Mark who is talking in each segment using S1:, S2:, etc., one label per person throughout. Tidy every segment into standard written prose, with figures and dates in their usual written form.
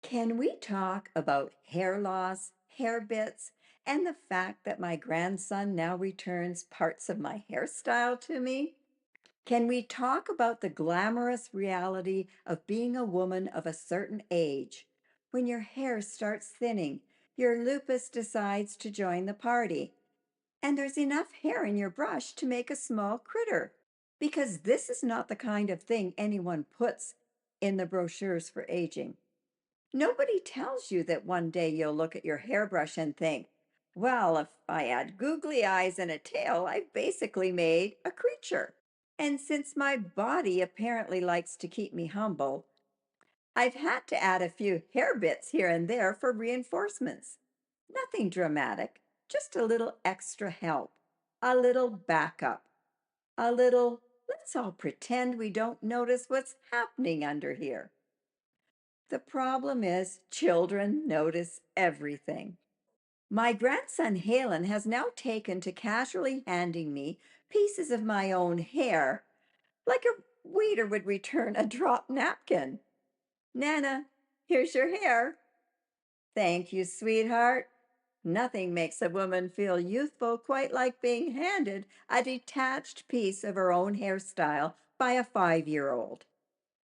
S1: Can we talk about hair loss, hair bits, and the fact that my grandson now returns parts of my hairstyle to me? Can we talk about the glamorous reality of being a woman of a certain age? When your hair starts thinning, your lupus decides to join the party, and there's enough hair in your brush to make a small critter. Because this is not the kind of thing anyone puts in the brochures for aging. Nobody tells you that one day you'll look at your hairbrush and think, well, if I add googly eyes and a tail, I've basically made a creature. And since my body apparently likes to keep me humble, I've had to add a few hair bits here and there for reinforcements. Nothing dramatic, just a little extra help, a little backup, a little, let's all pretend we don't notice what's happening under here. The problem is children notice everything. My grandson Halen has now taken to casually handing me pieces of my own hair, like a waiter would return a dropped napkin. Nana, here's your hair. Thank you, sweetheart. Nothing makes a woman feel youthful quite like being handed a detached piece of her own hairstyle by a 5-year-old.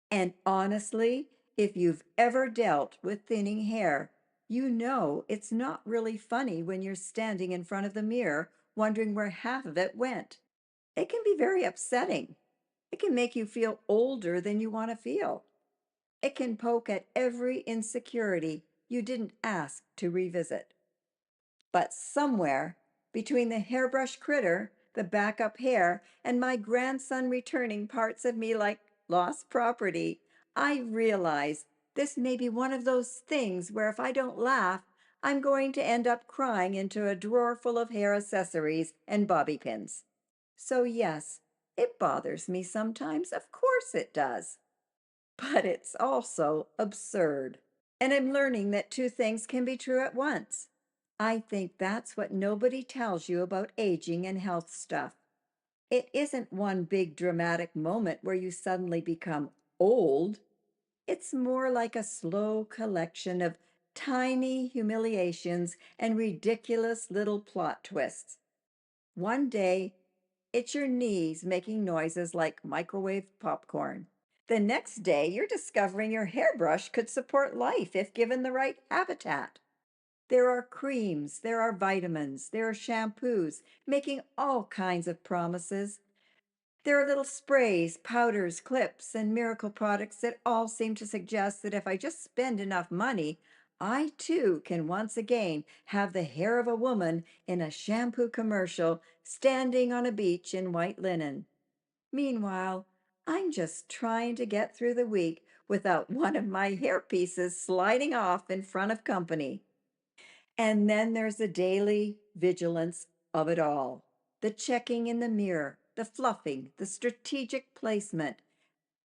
S1: And honestly, if you've ever dealt with thinning hair, you know it's not really funny when you're standing in front of the mirror wondering where half of it went. It can be very upsetting. It can make you feel older than you want to feel. It can poke at every insecurity you didn't ask to revisit. But somewhere between the hairbrush critter, the backup hair, and my grandson returning parts of me like lost property, I realize this may be one of those things where if I don't laugh, I'm going to end up crying into a drawer full of hair accessories and bobby pins. So, yes, it bothers me sometimes. Of course it does. But it's also absurd. And I'm learning that two things can be true at once. I think that's what nobody tells you about aging and health stuff. It isn't one big dramatic moment where you suddenly become old. It's more like a slow collection of tiny humiliations and ridiculous little plot twists. One day, it's your knees making noises like microwave popcorn. The next day, you're discovering your hairbrush could support life if given the right habitat. There are creams, there are vitamins, there are shampoos, making all kinds of promises. There are little sprays, powders, clips, and miracle products that all seem to suggest that if I just spend enough money, I too can once again have the hair of a woman in a shampoo commercial standing on a beach in white linen. Meanwhile, I'm just trying to get through the week without one of my hair pieces sliding off in front of company. And then there's the daily vigilance of it all, the checking in the mirror, the fluffing, the strategic placement,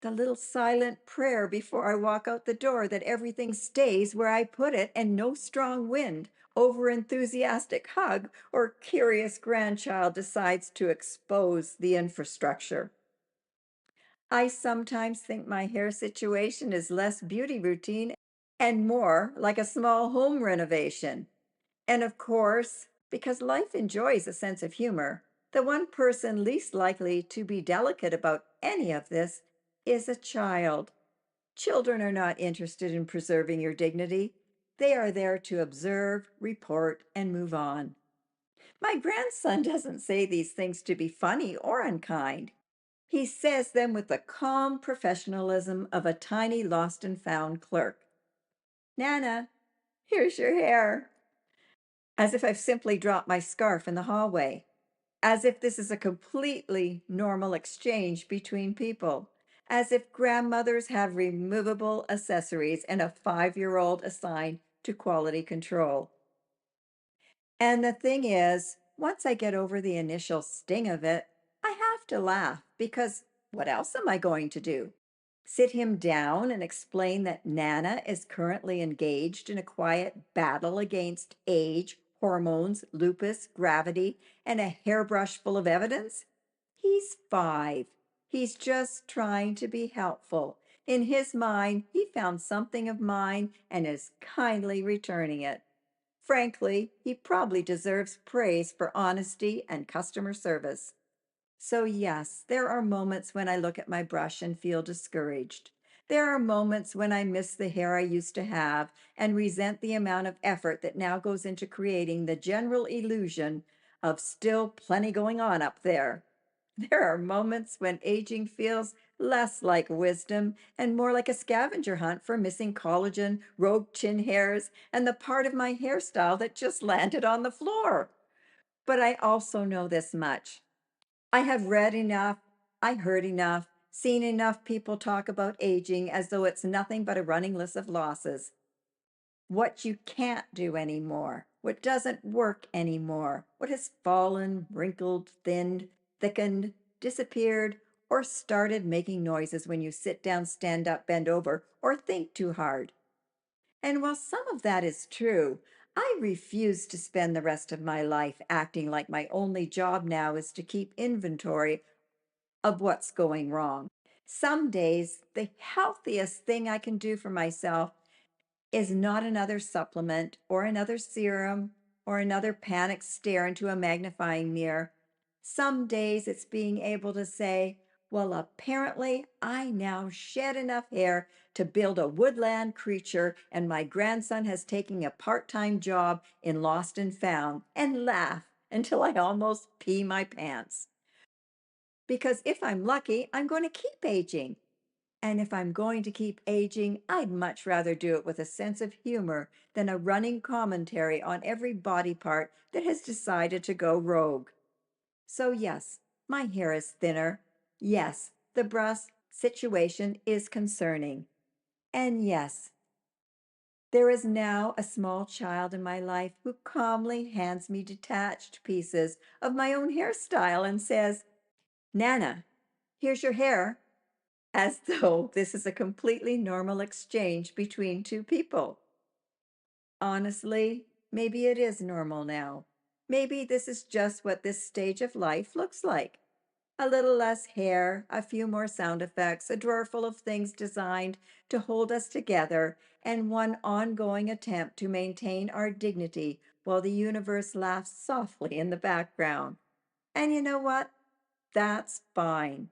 S1: the little silent prayer before I walk out the door that everything stays where I put it and no strong wind, over enthusiastic hug, or curious grandchild decides to expose the infrastructure. I sometimes think my hair situation is less beauty routine and more like a small home renovation. And of course, because life enjoys a sense of humor, the one person least likely to be delicate about any of this is a child. Children are not interested in preserving your dignity. They are there to observe, report, and move on. My grandson doesn't say these things to be funny or unkind. He says them with the calm professionalism of a tiny lost and found clerk. Nana, here's your hair. As if I've simply dropped my scarf in the hallway, as if this is a completely normal exchange between people, as if grandmothers have removable accessories and a 5-year-old assigned to quality control. And the thing is, once I get over the initial sting of it, I have to laugh because what else am I going to do? Sit him down and explain that Nana is currently engaged in a quiet battle against age, hormones, lupus, gravity, and a hairbrush full of evidence? He's 5. He's just trying to be helpful. In his mind, he found something of mine and is kindly returning it. Frankly, he probably deserves praise for honesty and customer service. So, yes, there are moments when I look at my brush and feel discouraged. There are moments when I miss the hair I used to have and resent the amount of effort that now goes into creating the general illusion of still plenty going on up there. There are moments when aging feels less like wisdom and more like a scavenger hunt for missing collagen, rogue chin hairs, and the part of my hairstyle that just landed on the floor. But I also know this much. I have read enough, I heard enough, seen enough people talk about aging as though it's nothing but a running list of losses. What you can't do anymore, what doesn't work anymore, what has fallen, wrinkled, thinned, thickened, disappeared, or started making noises when you sit down, stand up, bend over, or think too hard. And while some of that is true, I refuse to spend the rest of my life acting like my only job now is to keep inventory of what's going wrong. Some days, the healthiest thing I can do for myself is not another supplement or another serum or another panic stare into a magnifying mirror. Some days it's being able to say, well, apparently I now shed enough hair to build a woodland creature, and my grandson has taken a part time job in Lost and Found, and laugh until I almost pee my pants. Because if I'm lucky, I'm going to keep aging. And if I'm going to keep aging, I'd much rather do it with a sense of humor than a running commentary on every body part that has decided to go rogue. So, yes, my hair is thinner. Yes, the breast situation is concerning. And yes, there is now a small child in my life who calmly hands me detached pieces of my own hairstyle and says, Nana, here's your hair, as though this is a completely normal exchange between two people. Honestly, maybe it is normal now. Maybe this is just what this stage of life looks like. A little less hair, a few more sound effects, a drawer full of things designed to hold us together, and one ongoing attempt to maintain our dignity while the universe laughs softly in the background. And you know what? That's fine.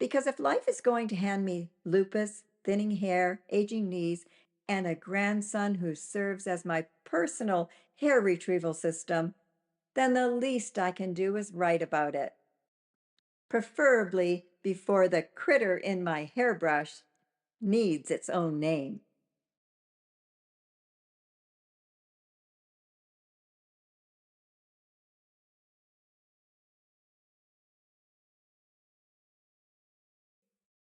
S1: Because if life is going to hand me lupus, thinning hair, aging knees, and a grandson who serves as my personal hair retrieval system, then the least I can do is write about it, preferably before the critter in my hairbrush needs its own name.